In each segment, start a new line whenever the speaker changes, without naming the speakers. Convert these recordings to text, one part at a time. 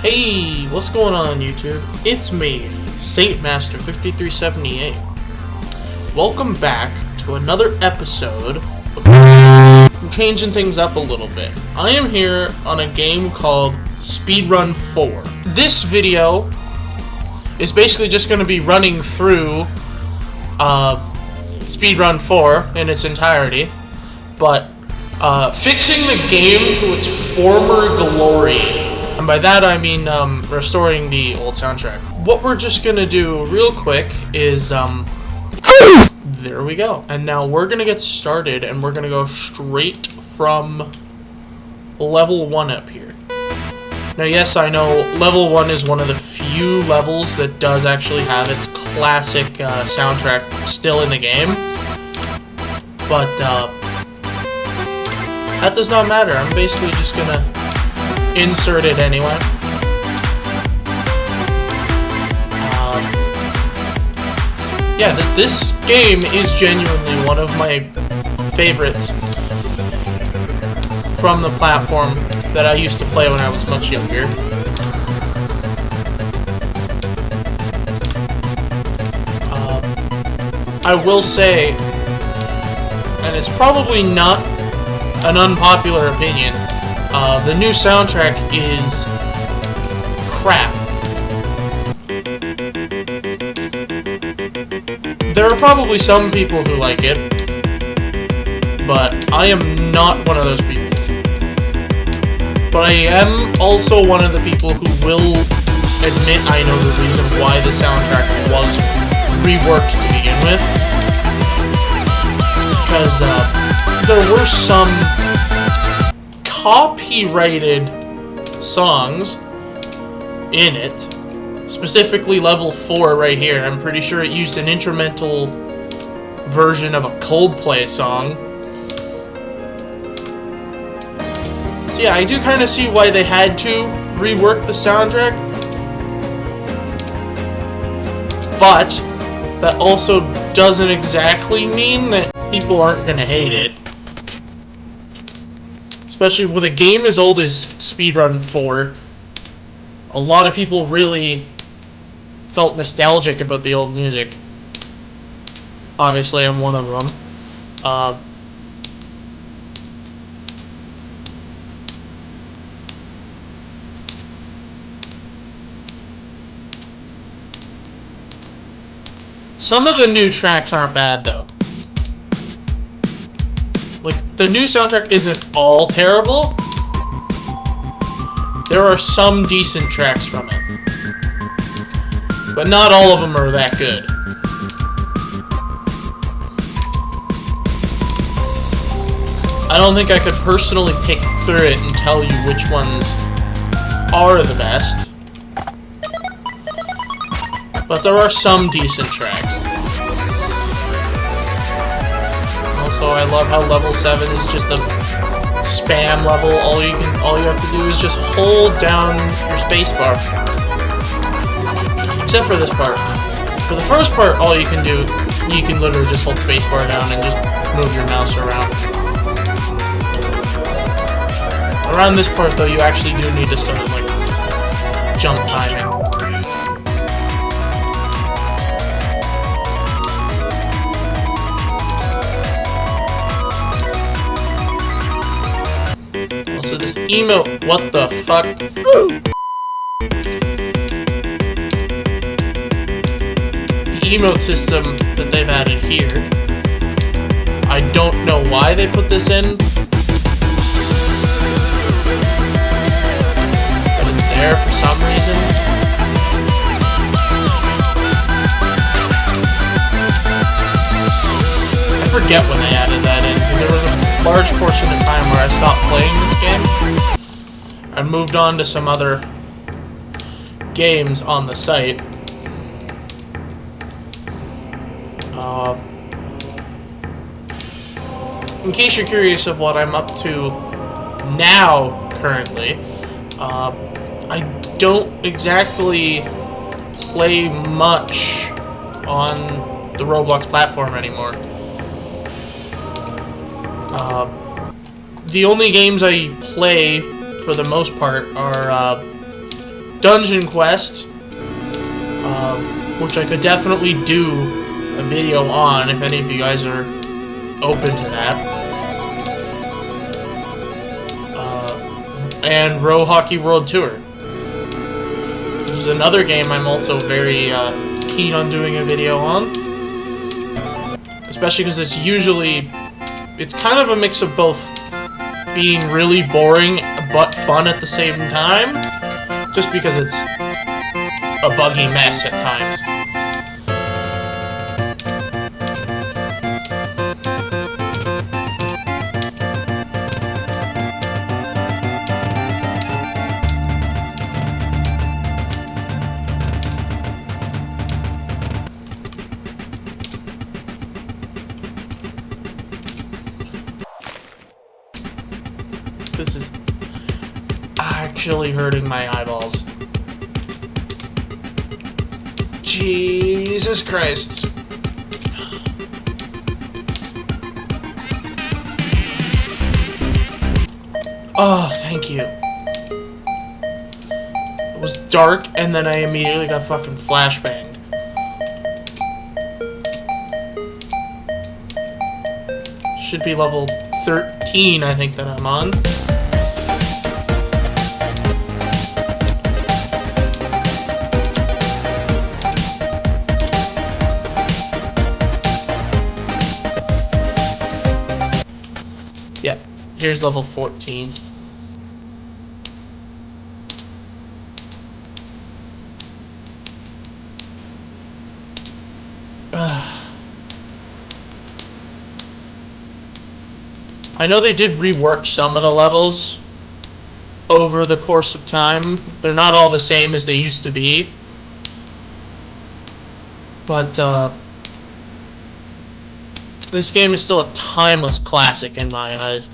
Hey, what's going on YouTube? It's me, Saint Master 5378. Welcome back to another episode of I'm changing things up a little bit. I am here on a game called Speedrun 4. This video is basically just going to be running through Speedrun 4 in its entirety, but fixing the game to its former glory. And by that I mean restoring the old soundtrack. What we're just gonna do real quick is there we go. And now we're gonna get started and we're gonna go straight from level 1 up here. Now yes, I know level 1 is one of the few levels that does actually have its classic soundtrack still in the game. But that does not matter. I'm basically just gonna insert it anyway. Yeah, this game is genuinely one of my favorites from the platform that I used to play when I was much younger. I will say, and it's probably not an unpopular opinion, the new soundtrack is crap. There are probably some people who like it, but I am not one of those people. But I am also one of the people who will admit I know the reason why the soundtrack was reworked to begin with. Because there were some copyrighted songs in it, specifically level 4 right here. I'm pretty sure it used an instrumental version of a Coldplay song. So yeah, I do kind of see why they had to rework the soundtrack, but that also doesn't exactly mean that people aren't gonna hate it. Especially with a game as old as Speedrun 4, a lot of people really felt nostalgic about the old music. Obviously, I'm one of them. Some of the new tracks aren't bad, though. Like, the new soundtrack isn't all terrible. There are some decent tracks from it. But not all of them are that good. I don't think I could personally pick through it and tell you which ones are the best. But there are some decent tracks. Also, I love how level 7 is just a spam level. All you have to do is just hold down your spacebar. Except for this part. For the first part, all you can do, you can literally just hold spacebar down and just move your mouse around. Around this part, though, you actually do need to start, like, jump timing. Also, this emote, what the fuck? The emote system that they've added here, I don't know why they put this in, but it's there for some reason. I forget when they added that in, because there was a large portion of time where I stopped playing this game and moved on to some other games on the site. In case you're curious of what I'm up to now, currently, I don't exactly play much on the Roblox platform anymore. The only games I play, for the most part, are dungeon quest, which I could definitely do a video on if any of you guys are open to that. And Row Hockey World Tour. This is another game I'm also very keen on doing a video on. Especially because it's kind of a mix of both being really boring but fun at the same time, just because it's a buggy mess at times. This is actually hurting my eyeballs. Jesus Christ. Oh, thank you. It was dark, and then I immediately got fucking flashbanged. Should be level 13, I think, that I'm on. Yep, here's level 14. I know they did rework some of the levels over the course of time. They're not all the same as they used to be. But, this game is still a timeless classic in my eyes.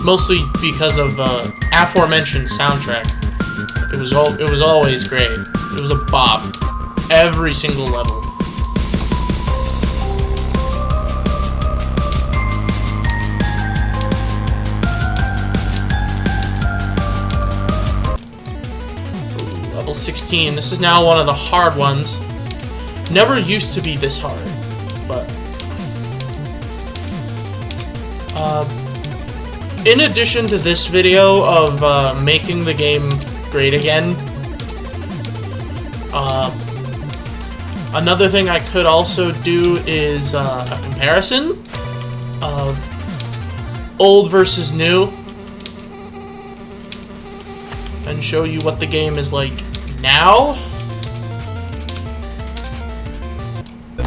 Mostly because of the aforementioned soundtrack. It was always great. It was a bop. Every single level. Level 16. This is now one of the hard ones. Never used to be this hard, but in addition to this video of making the game great again, another thing I could also do is a comparison of old versus new, and show you what the game is like now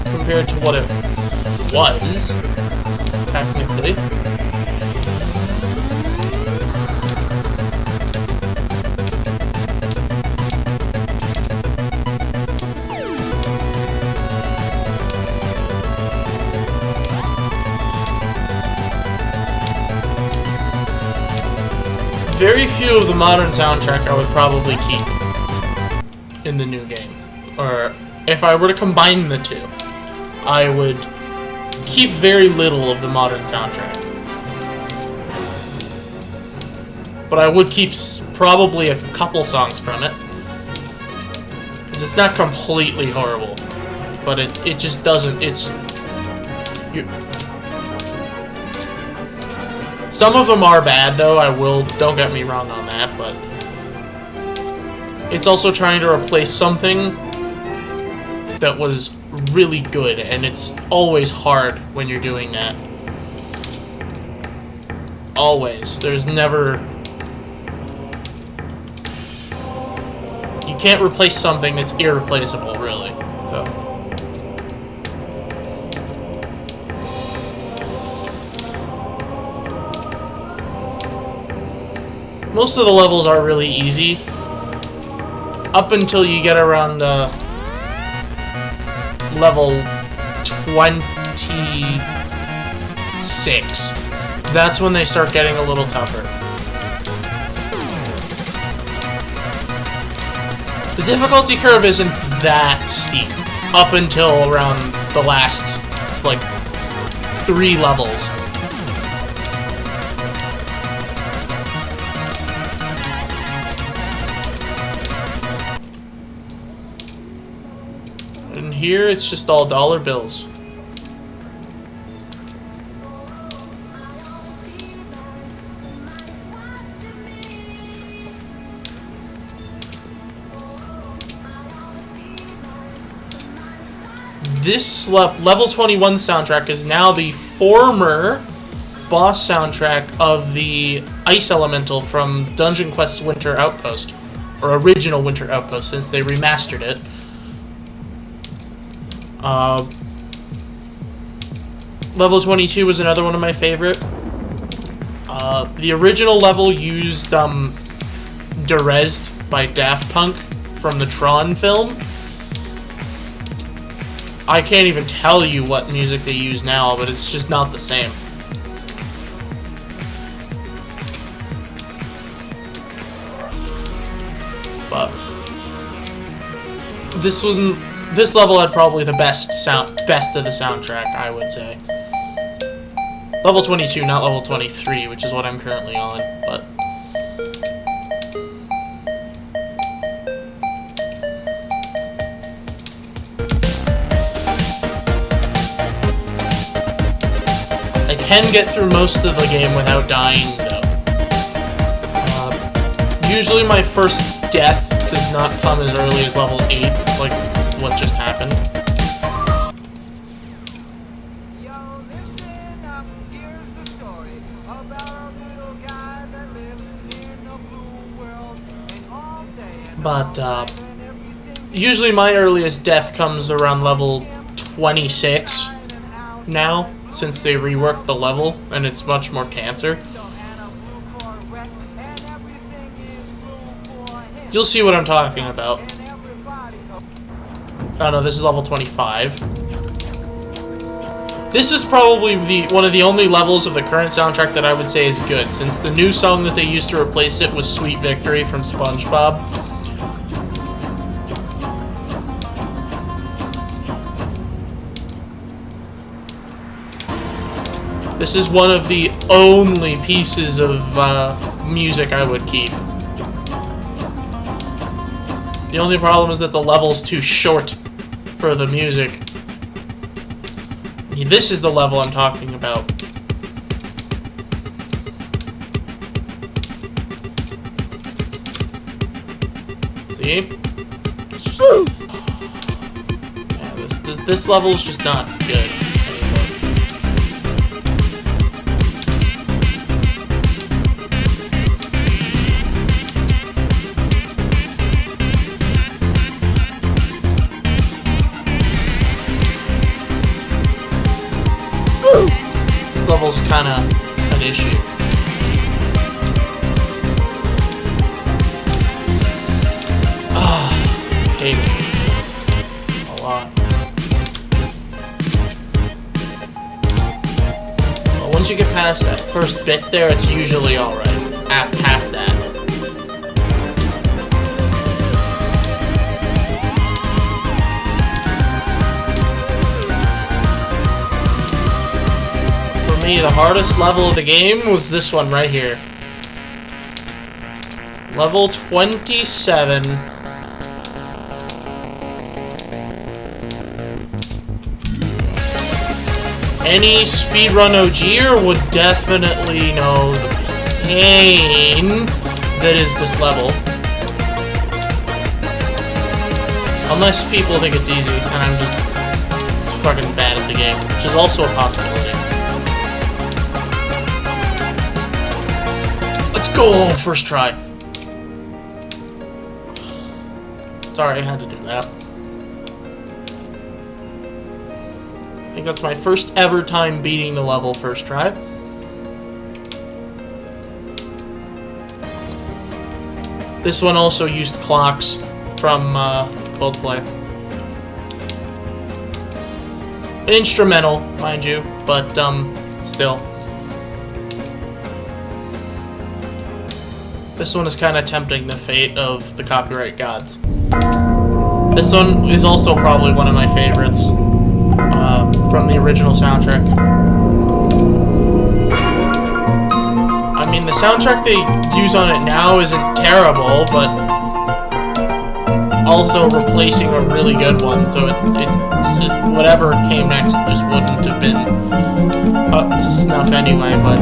compared to what it was, technically. Very few of the modern soundtrack I would probably keep in the new game. Or if I were to combine the two, I would keep very little of the modern soundtrack. But I would keep probably a couple songs from it. Because it's not completely horrible. But it just doesn't, some of them are bad, though, don't get me wrong on that, but it's also trying to replace something that was really good, and it's always hard when you're doing that. Always. There's never... You can't replace something that's irreplaceable, really. So... Most of the levels are really easy, up until you get around level 26. That's when they start getting a little tougher. The difficulty curve isn't that steep, up until around the last, like, 3 levels. here it's just all dollar bills. This level 21 soundtrack is now the former boss soundtrack of the Ice Elemental from Dungeon Quest's Winter Outpost, or original Winter Outpost, since they remastered it. Level 22 was another one of my favorite. The original level used Derezed by Daft Punk from the Tron film. I can't even tell you what music they use now, but it's just not the same. But this level had probably the best of the soundtrack, I would say. Level 22, not level 23, which is what I'm currently on, but I can get through most of the game without dying, though. Usually my first death does not come as early as level 8, like what just happened. But usually my earliest death comes around level 26 now, since they reworked the level and it's much more cancer. You'll see what I'm talking about. Oh no, this is level 25. This is probably one of the only levels of the current soundtrack that I would say is good, since the new song that they used to replace it was Sweet Victory from SpongeBob. This is one of the only pieces of music I would keep. The only problem is that the level's too short for the music. This is the level I'm talking about. See? Yeah, this level's just not good. This level's kind of an issue. Hate it. A lot. Well, once you get past that first bit there, it's usually alright. Past that. The hardest level of the game was this one right here. Level 27. Any speedrun OGer would definitely know the pain that is this level. Unless people think it's easy, and I'm just fucking bad at the game, which is also a possibility. Go! First try. Sorry, I had to do that. I think that's my first ever time beating the level first try. This one also used clocks from Coldplay. An instrumental, mind you, but still. This one is kind of tempting the fate of the copyright gods. This one is also probably one of my favorites from the original soundtrack. I mean, the soundtrack they use on it now isn't terrible, but also replacing a really good one, so it just, whatever came next just wouldn't have been up to snuff anyway, but...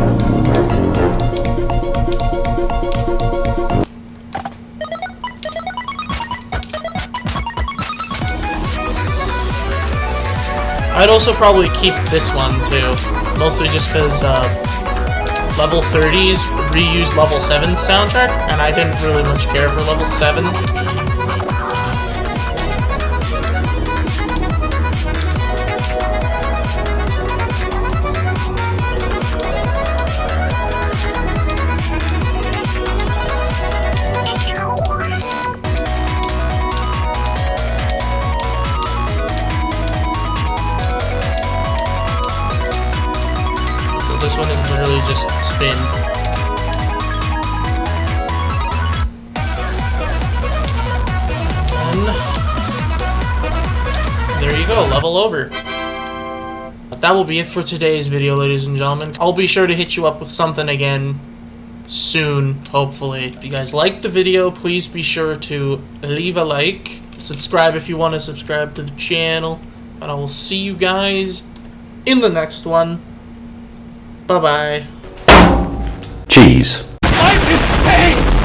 I'd also probably keep this one too, mostly just because level 30s reused level 7's soundtrack, and I didn't really much care for level 7. This one is literally just spin. And there you go, level over. That will be it for today's video, ladies and gentlemen. I'll be sure to hit you up with something again soon, hopefully. If you guys liked the video, please be sure to leave a like. Subscribe if you want to subscribe to the channel. And I will see you guys in the next one. Bye-bye.
Cheese.
Life is pain!